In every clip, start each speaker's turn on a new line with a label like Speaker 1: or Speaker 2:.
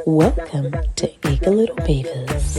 Speaker 1: Welcome to Eager Little Beavers.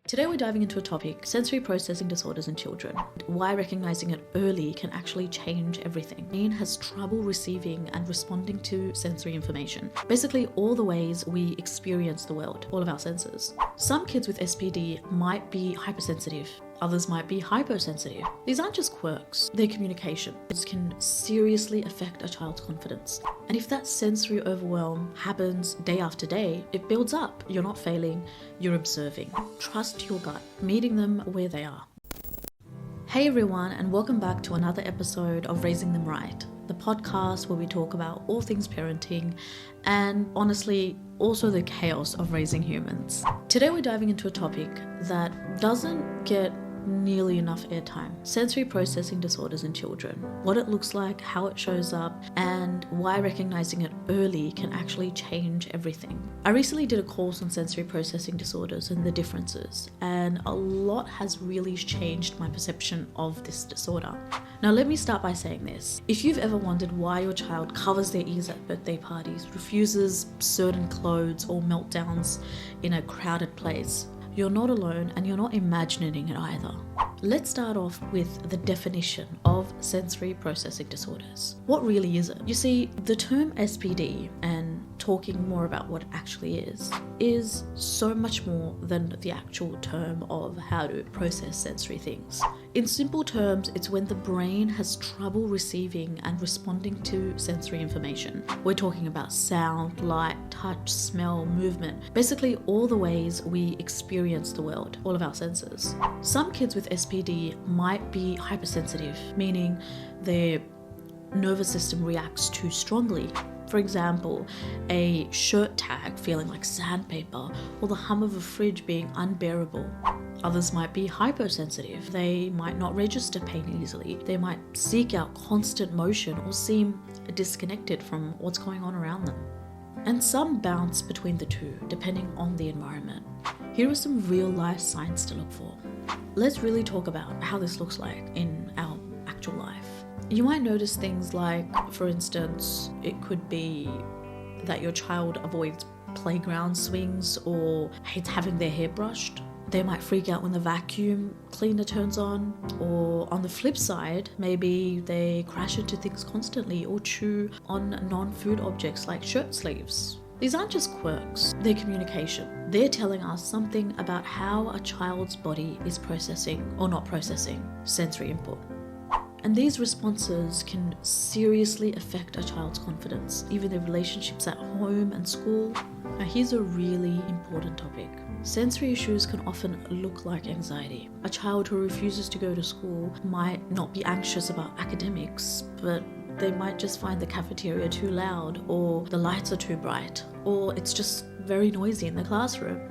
Speaker 2: Today we're diving into a topic, sensory processing disorders in children. Why recognizing it early can actually change everything. Brain has trouble receiving and responding to sensory information. Basically all the ways we experience the world, all of our senses. Some kids with SPD might be hypersensitive. Others might be hyposensitive. These aren't just quirks, they're communication. It can seriously affect a child's confidence. And if that sensory overwhelm happens day after day, it builds up. You're not failing, you're observing. Trust your gut, meeting them where they are. Hey everyone, and welcome back to another episode of Raising Them Right, the podcast where we talk about all things parenting and honestly, also the chaos of raising humans. Today we're diving into a topic that doesn't get nearly enough airtime. Sensory processing disorders in children. What it looks like, how it shows up, and why recognizing it early can actually change everything. I recently did a course on sensory processing disorders and the differences, and a lot has really changed my perception of this disorder. Now let me start by saying this. If you've ever wondered why your child covers their ears at birthday parties, refuses certain clothes, or meltdowns in a crowded place, you're not alone and you're not imagining it either. Let's start off with the definition of sensory processing disorders. What really is it? You see, the term SPD, and talking more about what it actually is so much more than the actual term of how to process sensory things. In simple terms, it's when the brain has trouble receiving and responding to sensory information. We're talking about sound, light, touch, smell, movement, basically all the ways we experience the world, all of our senses. Some kids with SPD might be hypersensitive, meaning their nervous system reacts too strongly. For example, a shirt tag feeling like sandpaper, or the hum of a fridge being unbearable. Others might be hyposensitive. They might not register pain easily. They might seek out constant motion or seem disconnected from what's going on around them. And some bounce between the two, depending on the environment. Here are some real life signs to look for. Let's really talk about how this looks like in our actual life. You might notice things like, for instance, it could be that your child avoids playground swings or hates having their hair brushed. They might freak out when the vacuum cleaner turns on, or on the flip side, maybe they crash into things constantly or chew on non-food objects like shirt sleeves. These aren't just quirks, they're communication. They're telling us something about how a child's body is processing or not processing sensory input. And these responses can seriously affect a child's confidence, even their relationships at home and school. Now here's a really important topic. Sensory issues can often look like anxiety. A child who refuses to go to school might not be anxious about academics, but they might just find the cafeteria too loud, or the lights are too bright, or it's just very noisy in the classroom.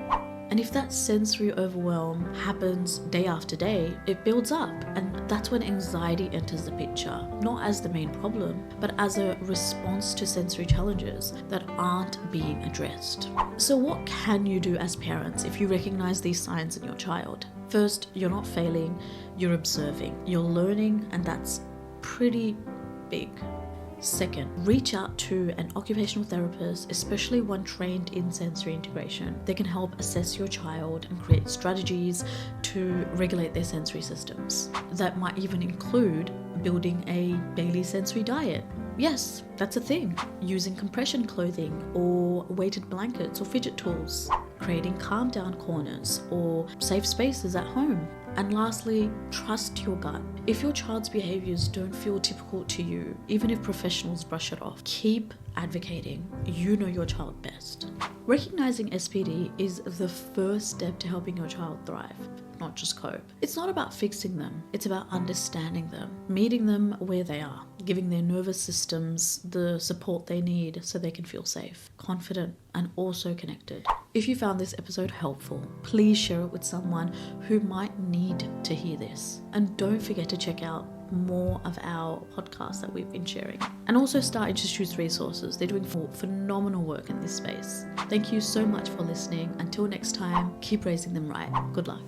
Speaker 2: And if that sensory overwhelm happens day after day, it builds up, and that's when anxiety enters the picture, not as the main problem, but as a response to sensory challenges that aren't being addressed. So what can you do as parents if you recognize these signs in your child? First, you're not failing, you're observing, you're learning, and that's pretty big. Second, reach out to an occupational therapist, especially one trained in sensory integration. They can help assess your child and create strategies to regulate their sensory systems. That might even include building a daily sensory diet. Yes, that's a thing. Using compression clothing or weighted blankets or fidget tools. Creating calm down corners or safe spaces at home. And lastly, trust your gut. If your child's behaviors don't feel typical to you, even if professionals brush it off, keep advocating. You know your child best. Recognizing SPD is the first step to helping your child thrive, not just cope. It's not about fixing them, it's about understanding them, meeting them where they are, giving their nervous systems the support they need so they can feel safe, confident, and also connected. If you found this episode helpful, please share it with someone who might need to hear this. And don't forget to check out more of our podcasts that we've been sharing. And also Star Institute's resources. They're doing phenomenal work in this space. Thank you so much for listening. Until next time, keep raising them right. Good luck.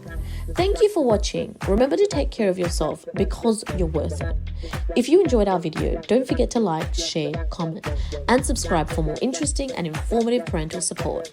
Speaker 1: Thank you for watching. Remember to take care of yourself because you're worth it. If you enjoyed our video, don't forget to like, share, comment, and subscribe for more interesting and informative parental support.